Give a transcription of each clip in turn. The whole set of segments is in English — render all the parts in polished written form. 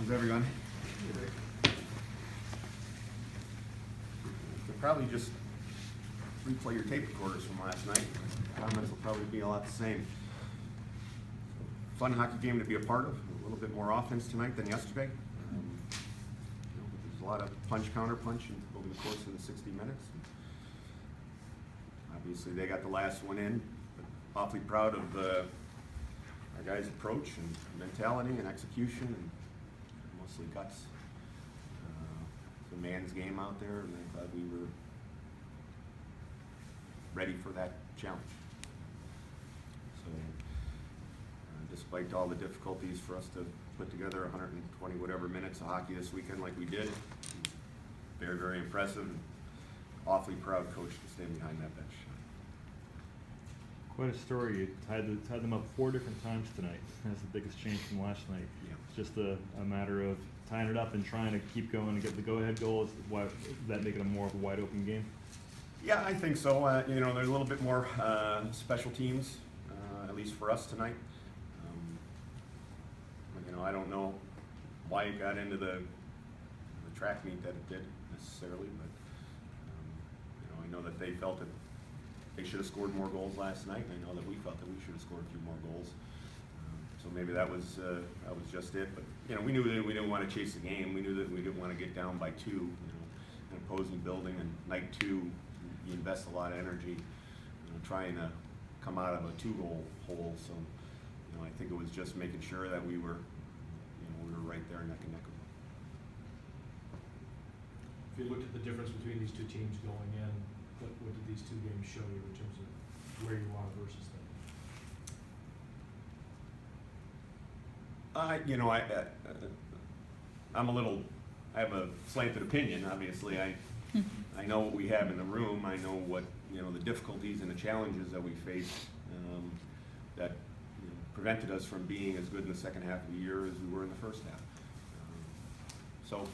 How's everyone? You'll probably just replay your tape recorders from last night. Comments will probably be a lot the same. Fun hockey game to be a part of. A little bit more offense tonight than yesterday. There's a lot of punch, counter punch over the course of the 60 minutes. Obviously, they got the last one in. But awfully proud of our guys' approach and mentality and execution, and mostly guts. It's a man's game out there, and I thought we were ready for that challenge. So, despite all the difficulties for us to put together 120 whatever minutes of hockey this weekend like we did, very, very impressive, and awfully proud coach to stand behind that bench. Quite a story. You tied them up 4 different times tonight. That's the biggest change from last night. Yeah. It's just a matter of tying it up and trying to keep going and get the go-ahead goal. Does that make it a more of a wide-open game? Yeah, I think so. There's a little bit more special teams, at least for us tonight. I don't know why it got into the track meet that it did necessarily, but I know that they felt that they should have scored more goals last night, and I know that we felt that we should have scored a few more goals. So maybe that was just it. But we knew that we didn't want to chase the game. We knew that we didn't want to get down by 2. An opposing building, and night 2, you invest a lot of energy, trying to come out of a 2-goal hole. So I think it was just making sure that we were right there neck and neck. If you looked at the difference between these two teams going in, what did these two games show you in terms of where you are versus them? I have a slanted opinion. Obviously, I know what we have in the room. I know what the difficulties and the challenges that we faced that prevented us from being as good in the second half of the year as we were in the first half. So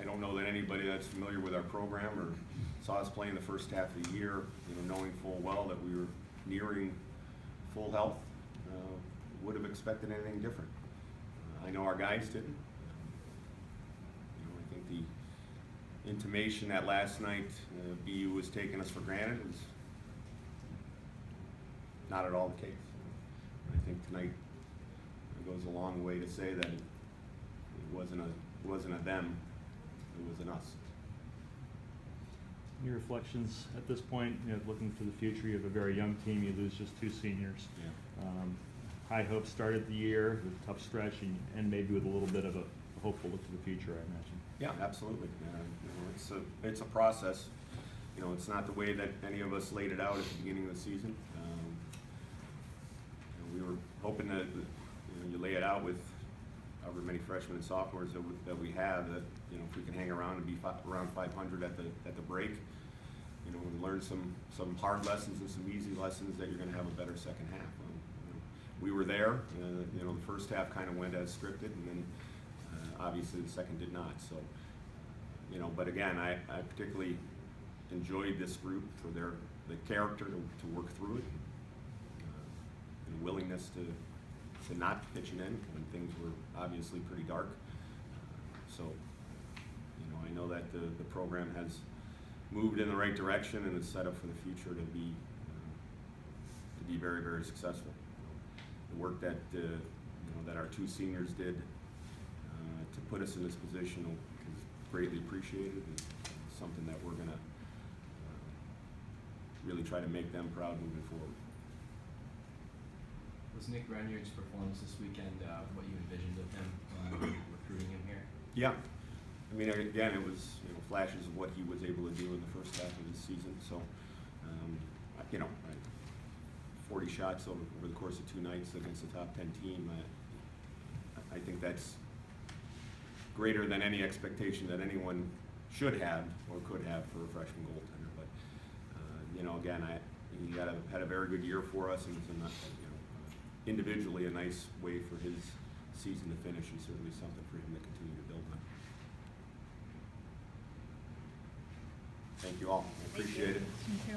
I don't know that anybody that's familiar with our program or saw us play in the first half of the year, knowing full well that we were nearing full health, would have expected anything different. I know our guys didn't. I think the intimation that last night BU was taking us for granted was not at all the case. I think tonight goes a long way to say that it wasn't a them, it was an us. Your reflections at this point, looking to the future, you have a very young team. You lose just 2 seniors. Yeah. High hopes started the year with a tough stretch, and maybe with a little bit of a hopeful look to the future, I imagine. Yeah, absolutely. It's a process. It's not the way that any of us laid it out at the beginning of the season. We were hoping that you lay it out with however many freshmen and sophomores that we have, that if we can hang around and be around 500 at the break, and learn some hard lessons and some easy lessons, that you're going to have a better second half. We were there. The first half kind of went as scripted, and then obviously the second did not. So, but again, I particularly enjoyed this group for the character to work through it, and willingness to not pitch it in when things were obviously pretty dark. So, I know that the program has moved in the right direction and is set up for the future to be very, very successful. The work that that our 2 seniors did to put us in this position is greatly appreciated, and something that we're going to really try to make them proud moving forward. Was Nick Renyard's performance this weekend what you envisioned of him recruiting him here? Yeah. Again, it was flashes of what he was able to do in the first half of the season. So, 40 shots over the course of 2 nights against the top 10 team. I think that's greater than any expectation that anyone should have or could have for a freshman goaltender. But again, he had a very good year for us, and it's individually a nice way for his season to finish, and certainly something for him to continue to build on. Thank you all. I appreciate it. Thank you.